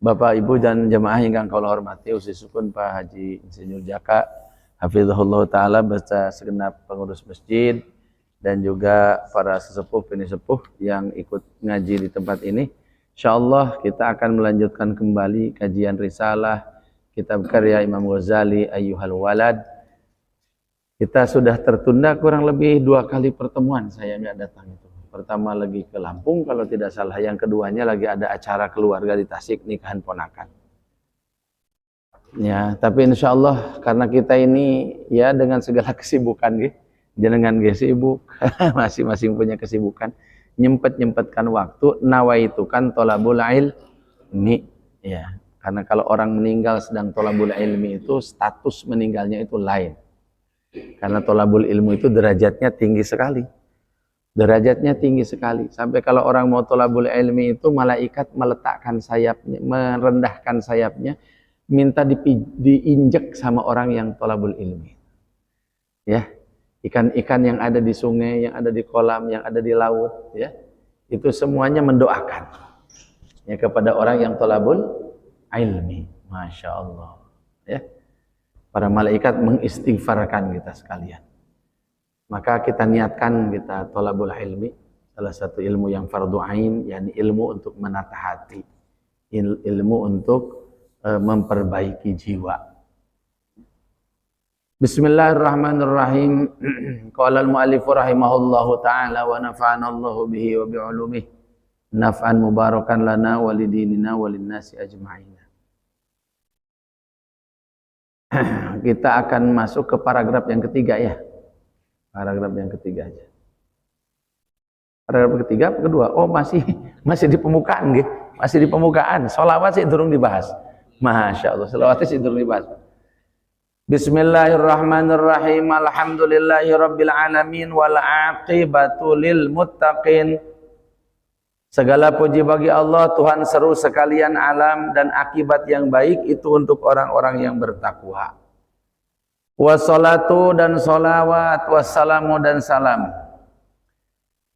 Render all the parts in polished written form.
Bapak, Ibu dan jemaah ingkang kula hormati, khususipun Pak Haji Insinyur Jaka hafizahullah taala beserta segenap pengurus masjid dan juga para sesepuh pinisepuh yang ikut ngaji di tempat ini. Insyaallah kita akan melanjutkan kembali kajian risalah kitab karya Imam Ghazali Ayyuhal Walad. Kita sudah tertunda kurang lebih 2 kali pertemuan, saya nggak datang itu. Pertama lagi ke Lampung kalau tidak salah, yang keduanya lagi ada acara keluarga di Tasik, nikahan ponakan. Ya, tapi insya Allah karena kita ini ya dengan segala kesibukan jenengan sibuk, masing-masing punya kesibukan, nyempetkan waktu, nawaitu kan tolabul ilmi, ya. Karena kalau orang meninggal sedang tolabul ilmi itu status meninggalnya itu lain. Karena tolabul ilmu itu derajatnya tinggi sekali. Derajatnya tinggi sekali. Sampai kalau orang mau tolabul ilmi itu malaikat meletakkan sayapnya, merendahkan sayapnya, minta diinjek sama orang yang tolabul ilmi. Ya, ikan-ikan yang ada di sungai, yang ada di kolam, yang ada di laut, ya, itu semuanya mendoakan ya kepada orang yang tolabul ilmi. Masya Allah. Ya, para malaikat mengistighfarkan kita sekalian. Maka kita niatkan kita tolabul ilmi, salah satu ilmu yang fardu ain, yakni ilmu untuk menata hati, ilmu untuk memperbaiki jiwa. Bismillahirrahmanirrahim. Qala al-mu'allif rahimahullahu taala wa nafa'ana Allahu bihi wa bi'ulumihi naf'an mubarakan lana wa lidinina wa linnasi ajma'in. Kita akan masuk ke paragraf yang ketiga ya. Paragraf yang ketiga aja. Paragraf ketiga, kedua. Oh masih di pemukaan gitu. Masih di pemukaan. Sholawat sih durung dibahas. Masya Allah. Sholawat sih durung dibahas. Bismillahirrahmanirrahim. Alhamdulillahirabbil alamin wal aqibatu lil muttaqin. Segala puji bagi Allah, Tuhan seru sekalian alam, dan akibat yang baik itu untuk orang-orang yang bertakwa. Wassalatu dan sholawat, wassalamu dan salam,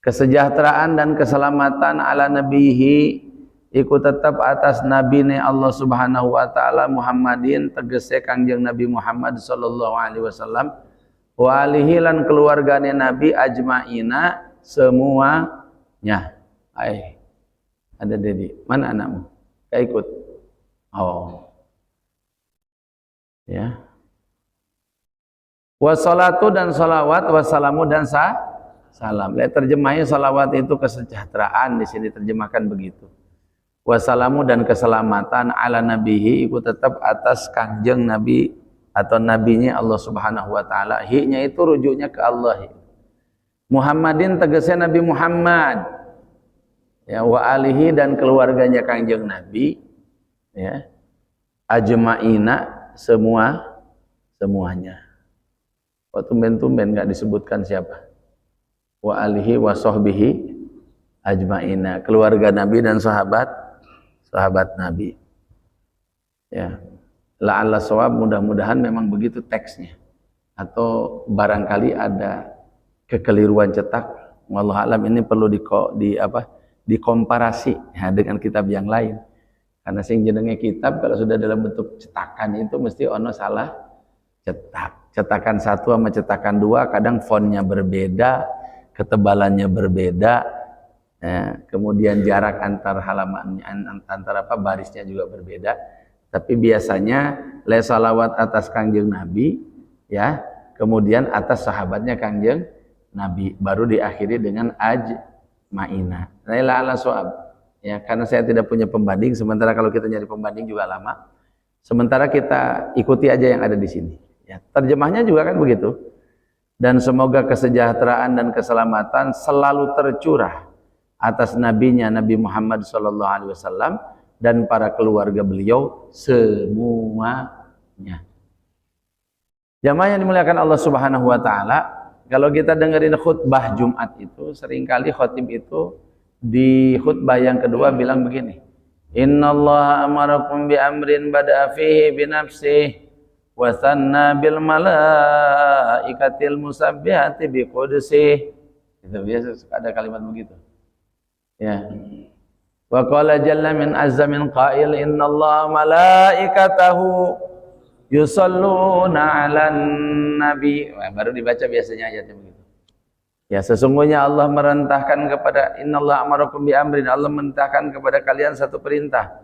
kesejahteraan dan keselamatan ala nabihi iku tetap atas nabine Allah subhanahu wa ta'ala Muhammadin, tegese kangjeng Nabi Muhammad sallallahu alaihi wasallam, wa alihi lan keluargane Nabi ajma'ina semuanya. Ada Dedi, mana anakmu? Gak ikut? Oh ya. Wassalatu dan salawat, wassalamu dan salam. Lihat terjemahnya, salawat itu kesejahteraan, di sini terjemahkan begitu. Wassalamu dan keselamatan ala nabihi itu tetap atas kangjeng Nabi atau nabinya Allah Subhanahu wa taala. Hi-nya itu rujuknya ke Allah. Muhammadin tegese Nabi Muhammad. Ya, wa alihi dan keluarganya kangjeng Nabi, ya. Ajma'ina semuanya. Kok tumben-tumben nggak disebutkan siapa? Wa alihi wa sahbihi ajma'ina, keluarga Nabi dan sahabat Nabi. Ya. La'alla shawab, mudah-mudahan memang begitu teksnya. Atau barangkali ada kekeliruan cetak. Wallahu alam, ini perlu dikomparasi ya, dengan kitab yang lain. Karena sing jenenge kitab kalau sudah dalam bentuk cetakan itu mesti ono salah cetak. Cetakan 1 sama cetakan 2 kadang fontnya berbeda, ketebalannya berbeda, ya, kemudian jarak antar halamannya, antar barisnya juga berbeda. Tapi biasanya le salawat atas kangjeng Nabi, ya, kemudian atas sahabatnya kangjeng Nabi, baru diakhiri dengan ajma'ina. Laila ala soab. Ya, karena saya tidak punya pembanding, sementara kalau kita nyari pembanding juga lama. Sementara kita ikuti aja yang ada di sini. Ya, terjemahnya juga kan begitu. Dan semoga kesejahteraan dan keselamatan selalu tercurah atas nabinya Nabi Muhammad SAW dan para keluarga beliau semuanya. Jamaah yang dimuliakan Allah Subhanahu wa taala, kalau kita dengerin khutbah Jumat itu, seringkali khotib itu di khutbah yang kedua bilang begini, innallaha amarakum bi amrin bada'a fihi bi nafsihi wa sanna bil malaikatil musabbihati bi qudsihi. Itu biasa ada kalimat begitu. Ya. Wa qala jalla min azza min qail innallaha malaikatahu yusalluna 'alan nabi. Wah, baru dibaca biasanya ayatnya begitu. Ya, sesungguhnya Allah merintahkan kepada innallaha amarakum bi amrin, Allah merintahkan kepada kalian satu perintah.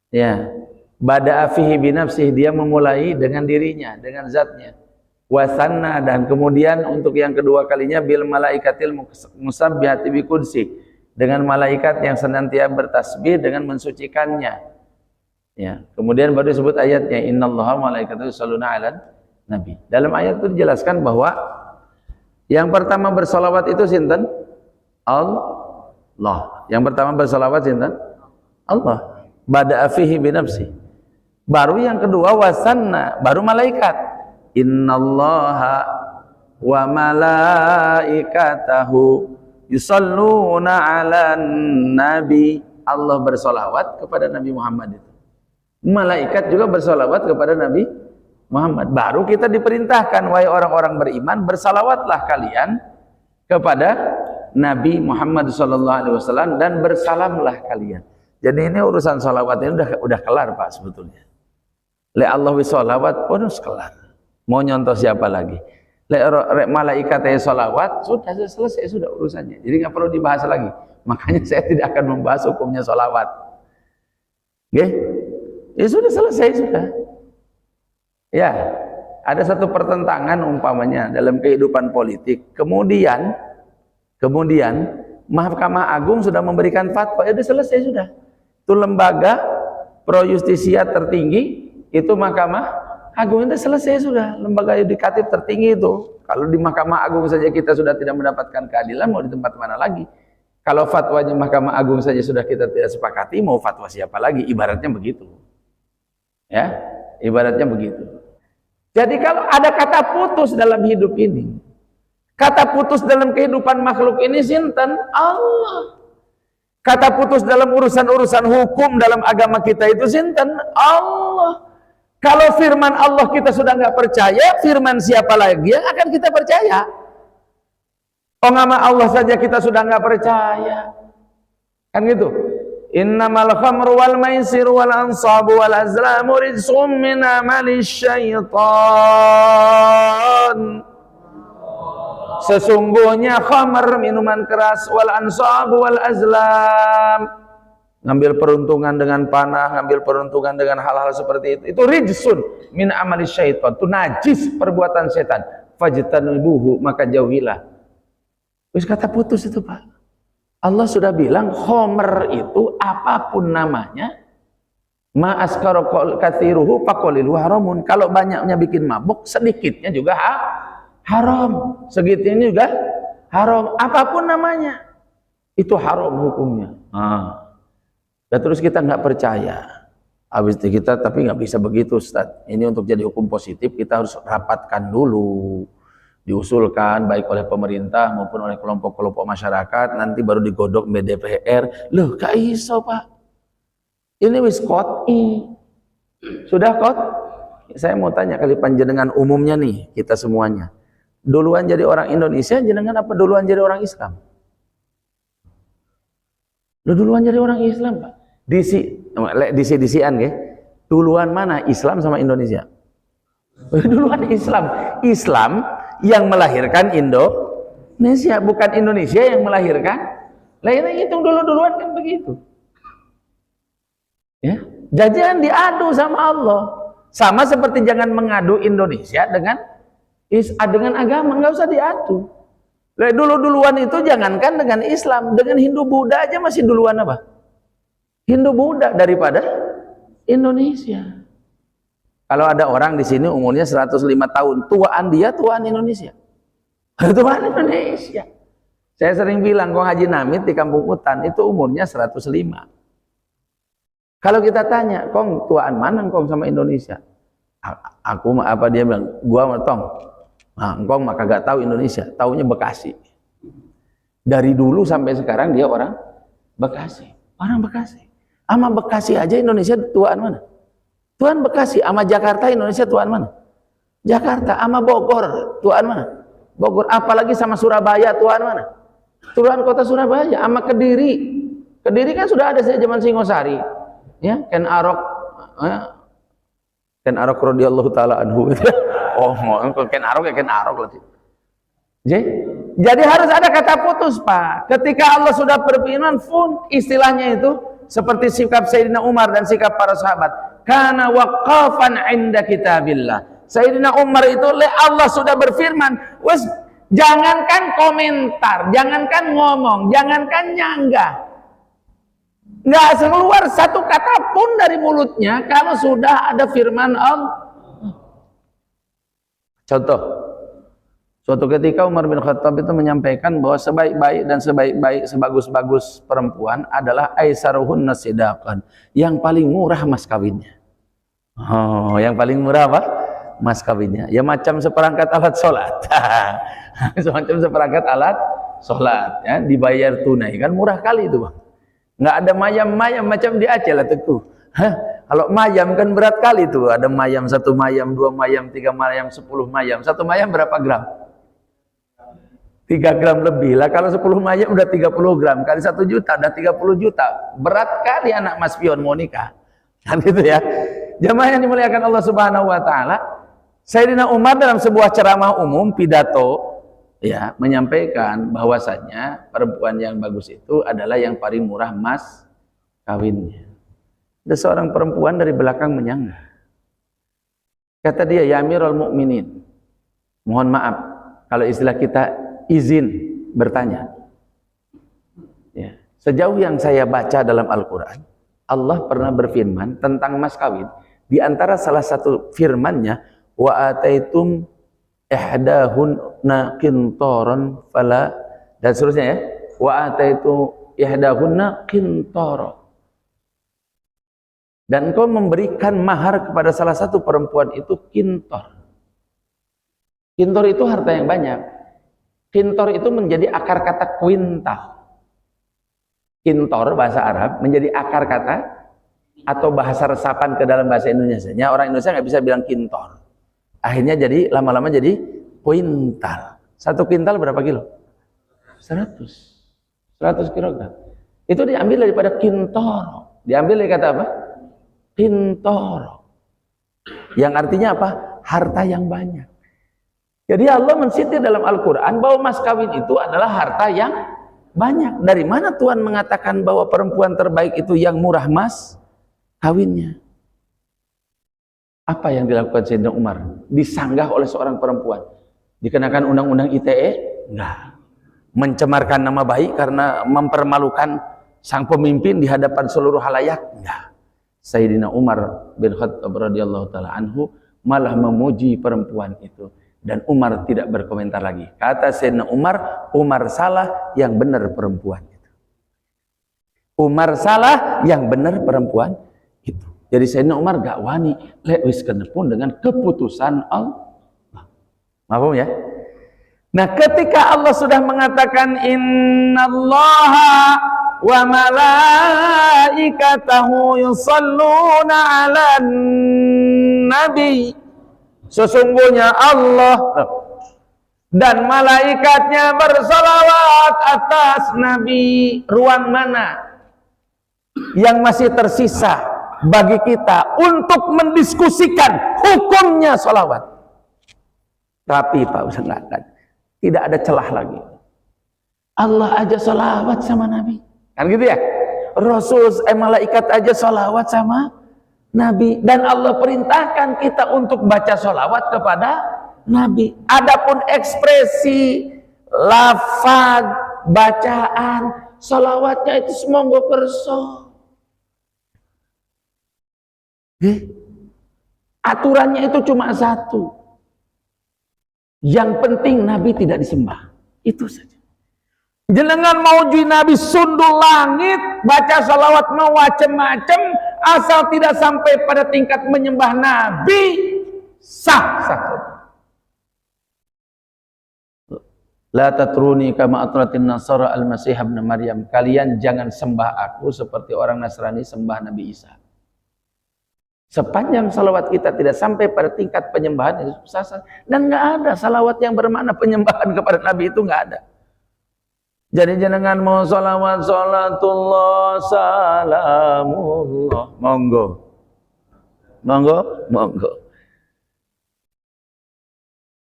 Ya, bada'a fihi bi nafsihi, dia memulai dengan dirinya, dengan zatnya. Wasanna, dan kemudian untuk yang kedua kalinya bil malaikatil musabbihati bi qudsi, dengan malaikat yang senantiasa bertasbih dengan mensucikannya. Ya, kemudian baru disebut ayatnya innallaha malaikatahu yusholluna 'alan nabi. Dalam ayat itu dijelaskan bahwa yang pertama bersolawat itu sinten? Allah. Yang pertama bersolawat sinten? Allah. Bada'a fihi bi nafsi. Baru yang kedua wasanna, baru malaikat. Innallaha wa malaikatahu yusalluna 'alan nabi. Allah bersolawat kepada Nabi Muhammad itu. Malaikat juga bersolawat kepada Nabi Muhammad. Baru kita diperintahkan, wahai orang-orang beriman, bersalawatlah kalian kepada Nabi Muhammad SAW dan bersalamlah kalian. Jadi ini urusan salawat ini udah kelar Pak sebetulnya. Le Allah salawat pun kelar. Mau nyontoh siapa lagi? Malaikat salawat sudah selesai, sudah urusannya. Jadi nggak perlu dibahas lagi. Makanya saya tidak akan membahas hukumnya salawat. Oke? Ya sudah selesai sudah. Ya, ada satu pertentangan umpamanya dalam kehidupan politik. Kemudian Mahkamah Agung sudah memberikan fatwa. Ya sudah selesai sudah. Itu lembaga pro justisia tertinggi, itu Mahkamah Agung, itu selesai sudah. Lembaga yudikatif tertinggi itu. Kalau di Mahkamah Agung saja kita sudah tidak mendapatkan keadilan, mau di tempat mana lagi? Kalau fatwanya Mahkamah Agung saja sudah kita tidak sepakati, mau fatwa siapa lagi? Ibaratnya begitu. Ya, ibaratnya begitu. Jadi kalau ada kata putus dalam hidup ini, kata putus dalam kehidupan makhluk ini sinten? Allah. Kata putus dalam urusan-urusan hukum dalam agama kita itu sinten? Allah. Kalau firman Allah kita sudah nggak percaya, firman siapa lagi yang akan kita percaya? Oh, nama Allah saja kita sudah nggak percaya, kan gitu. Innamal khamru wal maisir wal ansabu wal azlamu rijsum min amali syaitan. Sesungguhnya khamr, minuman keras, wal ansabu wal azlam, ngambil peruntungan dengan panah, ngambil peruntungan dengan hal-hal seperti itu rijsun min amali syaitan, itu najis perbuatan setan. Fajtanibuhu, maka jauhilah. Terus kata putus itu Pak. Allah sudah bilang khomer itu apapun namanya, ma askara katsiruhu faqalilu haramun. Kalau banyaknya bikin mabuk, sedikitnya juga haram. Segitunya juga haram. Apapun namanya, itu haram hukumnya. Dan terus kita nggak percaya, habis itu kita tapi nggak bisa begitu Ustaz. Ini untuk jadi hukum positif kita harus rapatkan dulu, diusulkan baik oleh pemerintah maupun oleh kelompok-kelompok masyarakat, nanti baru digodok DPR. Loh, gak iso Pak, ini wis koti, sudah kot. Saya mau tanya kali panjenengan umumnya nih, kita semuanya duluan jadi orang Indonesia jenengan apa duluan jadi orang Islam? Lu duluan jadi orang Islam Pak. Disi-disian ke? Duluan mana Islam sama Indonesia? Duluan Islam. Islam yang melahirkan Indonesia, bukan Indonesia yang melahirkan. Lah ini hitung duluan kan begitu. Ya, jangan diadu sama Allah. Sama seperti jangan mengadu Indonesia dengan agama, nggak usah diadu. Duluan itu jangankan dengan Islam, dengan Hindu Buddha aja masih duluan apa? Hindu Buddha daripada Indonesia. Kalau ada orang di sini umurnya 105 tahun, tuaan dia tuaan Indonesia. Tuaan Indonesia. Saya sering bilang, Kong Haji Namit di Kampung Utan itu umurnya 105. Kalau kita tanya, Kong tuaan mana Kong sama Indonesia? Aku apa dia bilang, gua metong. Nah, engkau maka gak tahu Indonesia, taunya Bekasi. Dari dulu sampai sekarang dia orang Bekasi, orang Bekasi. Ama Bekasi aja Indonesia tuaan mana? Tuan Bekasi. Ama Jakarta Indonesia tuaan mana? Jakarta. Ama Bogor tuaan mana? Bogor. Apalagi sama Surabaya tuaan mana? Tuan kota Surabaya. Ama Kediri, Kediri kan sudah ada sejak zaman Singosari. Ya, Ken Arok, Ken Arok radhiyallahu taala anhu. Oh, Ken Arok ya Ken Arok lah. Jadi harus ada kata putus, Pak. Ketika Allah sudah berfirman, pun istilahnya itu seperti sikap Sayyidina Umar dan sikap para sahabat. Kana waqafan 'inda kitabillah. Sayyidina Umar itu Allah sudah berfirman, wes jangankan komentar, jangankan ngomong, jangankan nyanggah. Nggak keluar satu kata pun dari mulutnya kalau sudah ada firman Allah. Contoh, suatu ketika Umar bin Khattab itu menyampaikan bahwa sebaik-baik dan sebaik-baik sebagus-bagus perempuan adalah aisaruhunna sidaqan, yang paling murah mas kawinnya. Oh, yang paling murah apa? Mas kawinnya. Ya macam seperangkat alat sholat. Semacam seperangkat alat sholat, ya, dibayar tunai, kan murah kali itu, Bang. Nggak ada mayam-mayam macam di Aceh lah tuh. Kalau mayam kan berat kali tuh, ada mayam, 1 mayam, 2 mayam, 3 mayam, 10 mayam. 1 mayam berapa gram? 3 gram lebih lah. Kalau 10 mayam udah 30 gram, kali 1 juta udah 30 juta. Berat kali anak Mas Pion mau nikah, kan gitu ya. Jamaah yang dimuliakan Allah Subhanahu wa taala, Sayyidina Umar dalam sebuah ceramah umum, pidato, ya, menyampaikan bahwasanya perempuan yang bagus itu adalah yang paling murah mas kawinnya. Ada seorang perempuan dari belakang menyanggah. Kata dia, ya Amirul Mukminin, mohon maaf kalau istilah kita izin bertanya. Ya, sejauh yang saya baca dalam Al-Quran, Allah pernah berfirman tentang mas kawin. Di antara salah satu firman-Nya, wa ataitum ihdahunna qintaran fala, dan seterusnya ya, wa ataitu ihdahunna qintara, dan engkau memberikan mahar kepada salah satu perempuan itu kintor. Kintor itu harta yang banyak. Kintor itu menjadi akar kata kuintal. Kintor bahasa Arab menjadi akar kata atau bahasa resapan ke dalam bahasa Indonesianya. Orang Indonesia nggak bisa bilang kintor. Akhirnya jadi lama-lama jadi kuintal. 1 kuintal berapa kilo? 100 kilogram. Itu diambil daripada kintoro. Diambil dari kata apa? Kintoro. Yang artinya apa? Harta yang banyak. Jadi Allah mensitir dalam Al-Quran bahwa mas kawin itu adalah harta yang banyak. Dari mana Tuhan mengatakan bahwa perempuan terbaik itu yang murah mas kawinnya? Apa yang dilakukan Sayyidina Umar? Disanggah oleh seorang perempuan. Dikenakan undang-undang ITE? Enggak. Mencemarkan nama baik karena mempermalukan sang pemimpin di hadapan seluruh halayak? Enggak. Sayyidina Umar bin Khattab radhiyallahu taala anhu malah memuji perempuan itu, dan Umar tidak berkomentar lagi. Kata Sayyidina Umar, Umar salah, yang benar perempuan itu. Umar salah, yang benar perempuan itu. Jadi Sayyidina Umar gak wani lewis kenepun dengan keputusan Allah. Mahfum ya? Nah, ketika Allah sudah mengatakan innallaha wa malaikatahu yusalluna 'alan nabi, sesungguhnya Allah dan malaikatnya bersalawat atas nabi. Ruang mana yang masih tersisa bagi kita untuk mendiskusikan hukumnya salawat? Tapi Pak Ustaz, tidak ada celah lagi. Allah aja salawat sama Nabi, kan gitu ya. Rasul, malaikat aja salawat sama Nabi, dan Allah perintahkan kita untuk baca salawat kepada Nabi. Adapun ekspresi, lafaz, bacaan, salawatnya itu semonggo kerso. Aturannya itu cuma satu. Yang penting Nabi tidak disembah. Itu saja. Jenengan mau uji Nabi sundul langit, baca salawat mau macem-macem, asal tidak sampai pada tingkat menyembah Nabi, sah saja. La tatruni kama atratin nasara al-masih ibn Maryam. Kalian jangan sembah aku seperti orang Nasrani sembah Nabi Isa. Sepanjang salawat kita tidak sampai pada tingkat penyembahan, itu sah. Dan nggak ada salawat yang bermakna penyembahan kepada Nabi, itu nggak ada. Jadi jenengan mau sholawat sholatullah salamullah, monggo monggo monggo.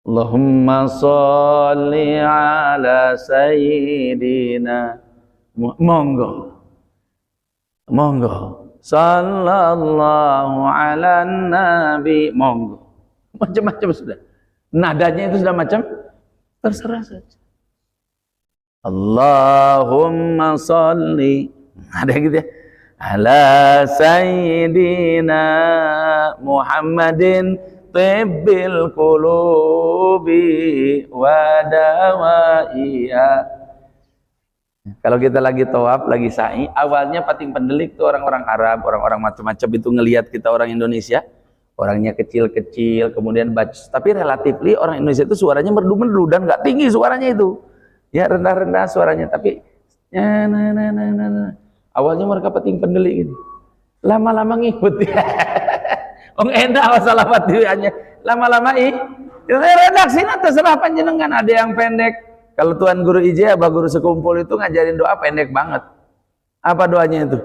Allahumma sholli ala sayyidina, monggo monggo, sallallahu ala nabi, monggo. Macam-macam sudah, nadanya itu sudah macam, terserah saja. Allahumma sholli, ada gitu ya, ala sayyidina Muhammadin tibbil qulubi wa dawaiha. Kalau kita lagi tawaf, lagi sa'i, awalnya pating pendelik tuh orang-orang Arab, orang-orang macam-macam itu ngelihat kita orang Indonesia, orangnya kecil-kecil, kemudian baca, tapi relatifly orang Indonesia itu suaranya merdu-merdu dan nggak tinggi suaranya itu, ya rendah-rendah suaranya, tapi awalnya mereka pating pendelik gitu, lama-lama ngikut ya. Ong enak salamat hanya lama-lama redaksi terserah panjenengan, ada yang pendek. Kalau Tuan Guru Ijabah, guru sekumpul itu ngajarin doa pendek banget. Apa doanya itu?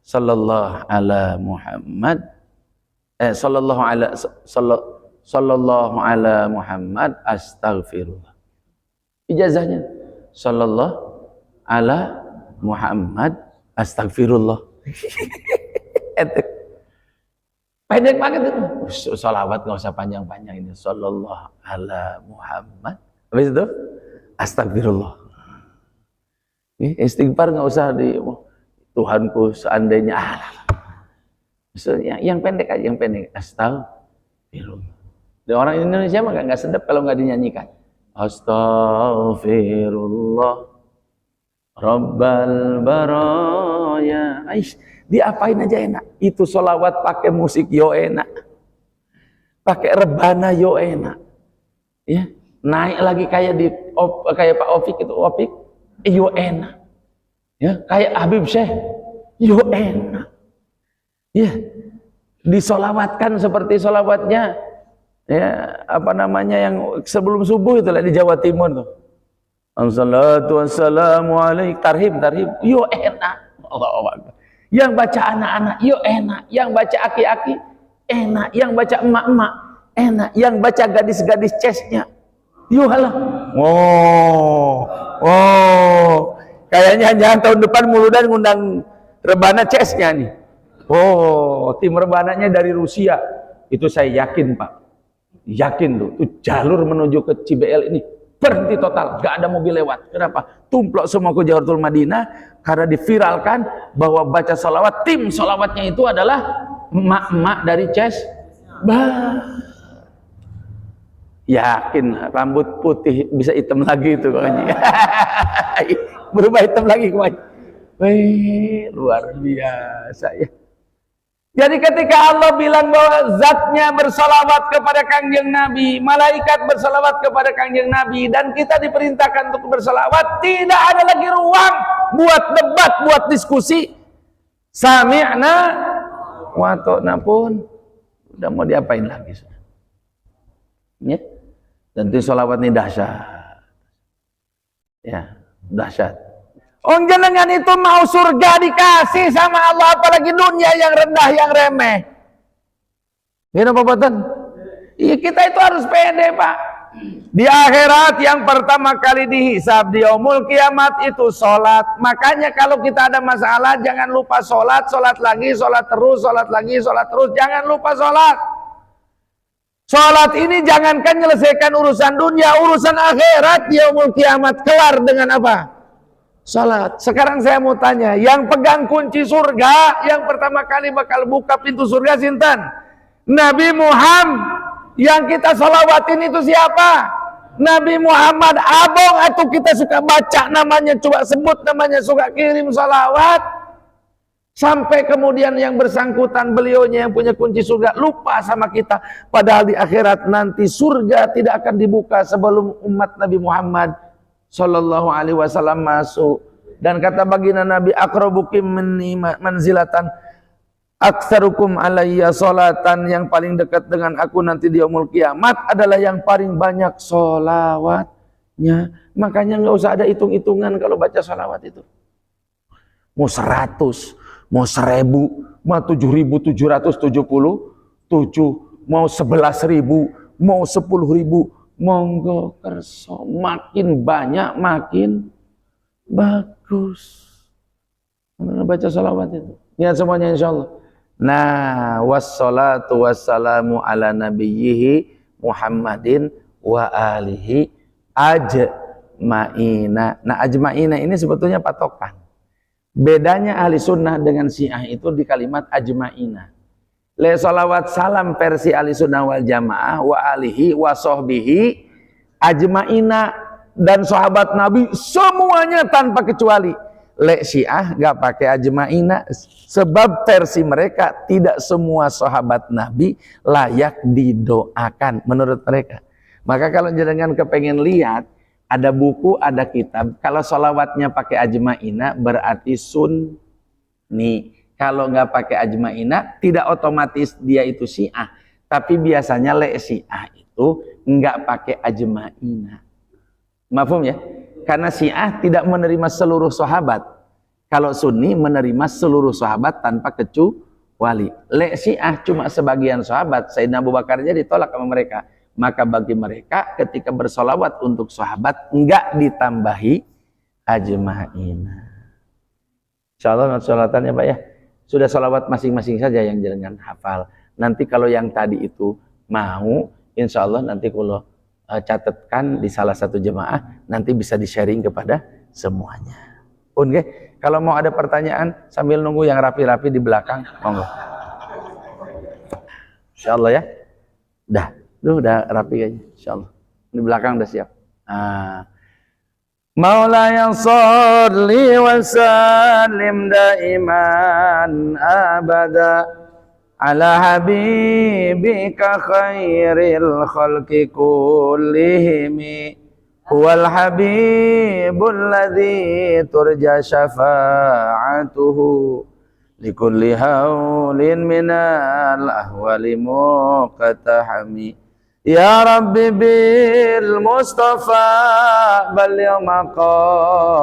Sallallahu ala Muhammad, sallallahu ala Muhammad astaghfirullah. Ijazahnya sallallahu ala Muhammad astaghfirullah. Pendek banget itu. Salawat nggak usah panjang-panjang ini. Sallallahu ala Muhammad. Habis itu astagfirullah. Istighfar nggak usah di Tuhanku seandainya. Maksudnya yang pendek aja, yang pendek. Astagfirullah. Dan orang Indonesia mah nggak sedap kalau nggak dinyanyikan. Astagfirullah Rabbal baraya. Diapain aja enak. Itu sholawat pakai musik yo enak, pakai rebana yo enak, ya. Naik lagi kayak kayak Pak Opik itu, Opik, yo enak, ya. Kayak Habib Syekh, yo enak, ya. Disolawatkan seperti solawatnya, ya, apa namanya yang sebelum subuh itu lah di Jawa Timur tuh. Assalatu wassalamu alaik, tarhib, yo enak. Allahu Akbar. Yang baca anak-anak, yo enak. Yang baca aki-aki, enak. Yang baca emak-emak, enak. Yang baca gadis-gadis cesnya, yo halah. Kayaknya jangan tahun depan Muludan ngundang rebana cesnya nih. Tim rebananya dari Rusia. Itu saya yakin, Pak. Yakin tuh. Itu jalur menuju ke CBL ini berhenti total, gak ada mobil lewat. Kenapa? Tumplok semua ke Jawartul Madinah karena diviralkan bahwa baca salawat, tim salawatnya itu adalah emak-emak dari Ces. Yakin rambut putih bisa hitam lagi itu kawannya. Berubah hitam lagi kawannya. Luar biasa ya. Jadi ketika Allah bilang bahwa zatnya bersalawat kepada kanjeng Nabi, malaikat bersalawat kepada kanjeng Nabi, dan kita diperintahkan untuk bersalawat, tidak ada lagi ruang buat debat, buat diskusi. Sami'na wa ta'na pun udah mau diapain lagi. Ya. Tentu salawat ini dahsyat. Ya, dahsyat. Jenengan itu mau surga dikasih sama Allah, apalagi dunia yang rendah, yang remeh. Gini Pak Boten? Iya, kita itu harus pede, Pak. Di akhirat yang pertama kali dihisab di yaumul kiamat itu sholat. Makanya kalau kita ada masalah jangan lupa sholat, sholat lagi, sholat terus, sholat lagi, sholat terus. Jangan lupa sholat. Sholat ini jangankan menyelesaikan urusan dunia, urusan akhirat di yaumul kiamat kelar dengan apa? Salat. Sekarang saya mau tanya, yang pegang kunci surga, yang pertama kali bakal buka pintu surga sinten? Nabi Muhammad. Yang kita salawatin itu siapa? Nabi Muhammad. Abong atau kita suka baca namanya, coba sebut namanya, suka kirim salawat, sampai kemudian yang bersangkutan beliaunya yang punya kunci surga lupa sama kita. Padahal di akhirat nanti surga tidak akan dibuka sebelum umat Nabi Muhammad Sallallahu alaihi wasallam masuk. Dan kata baginda Nabi, aqrabukum minni manzilatan aktsarukum alayya salatan, yang paling dekat dengan aku nanti di yaumul kiamat adalah yang paling banyak sholawat. Makanya nggak usah ada hitung-hitungan kalau baca salawat itu. Mau 100, mau 1000, mau 7.777, mau 11.000, mau 10.000, monggo kerso. Makin banyak makin bagus. Baca salawat itu. Niat semuanya insya Allah. Nah, wassalatu wassalamu ala nabiyyihi Muhammadin wa alihi ajma'ina. Nah, ajma'ina ini sebetulnya patokan. Bedanya ahli sunnah dengan syiah itu di kalimat ajma'ina. Le salawat salam versi ahli sunnah wal jamaah wa alihi wa sahbihi ajma'ina, dan sahabat Nabi semuanya tanpa kecuali. Le syiah gak pakai ajma'ina, sebab versi mereka tidak semua sahabat Nabi layak didoakan menurut mereka. Maka kalau jenengan kepengen lihat, ada buku, ada kitab, kalau sholawatnya pakai ajma'ina berarti sunni. Kalau nggak pakai ajma'ina tidak otomatis dia itu syiah, tapi biasanya le syiah itu nggak pakai ajma'ina. Mafhum ya? Karena syiah tidak menerima seluruh sahabat. Kalau sunni menerima seluruh sahabat tanpa kecuali. Le syiah cuma sebagian sahabat. Sayyidina Abu Bakar aja ditolak sama mereka. Maka bagi mereka ketika bersolawat untuk sahabat enggak ditambahi ajma'ina. Insyaallah sholatan ya Pak ya. Sudah sholawat masing-masing saja yang jangan hafal. Nanti kalau yang tadi itu mau, insyaallah nanti kalau catatkan di salah satu jemaah, nanti bisa di-sharing kepada semuanya. Oke, kalau mau ada pertanyaan sambil nunggu yang rapi-rapi di belakang, monggo. Insyaallah ya. Udah rapi aja, insyaallah. Di belakang udah siap. Maulaya sholli wa sallim daiman abada ala habibika khairil khalqi kullihimi huwal habibul ladzi turja syafa'atuhu likulli haulin minal ahwali muqtahami. Ya Rabbi bil Mustafa balligh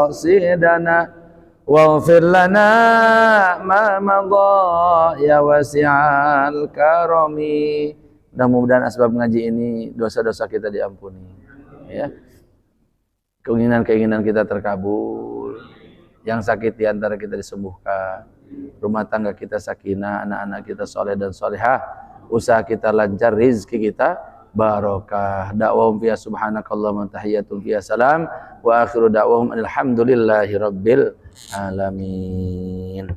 maqasidana waghfir lana ma madha ya wasi'al karami. Mudah-mudahan asbab ngaji ini dosa-dosa kita diampuni ya. Keinginan-keinginan kita terkabul, yang sakit di antara kita disembuhkan, rumah tangga kita sakinah, anak-anak kita soleh dan solehah, usaha kita lancar, rizki kita barokah. Da'wahum fiya subhanakallahumma tahiyatum fiya salam wa akhiru da'wahum alhamdulillahi rabbil alamin.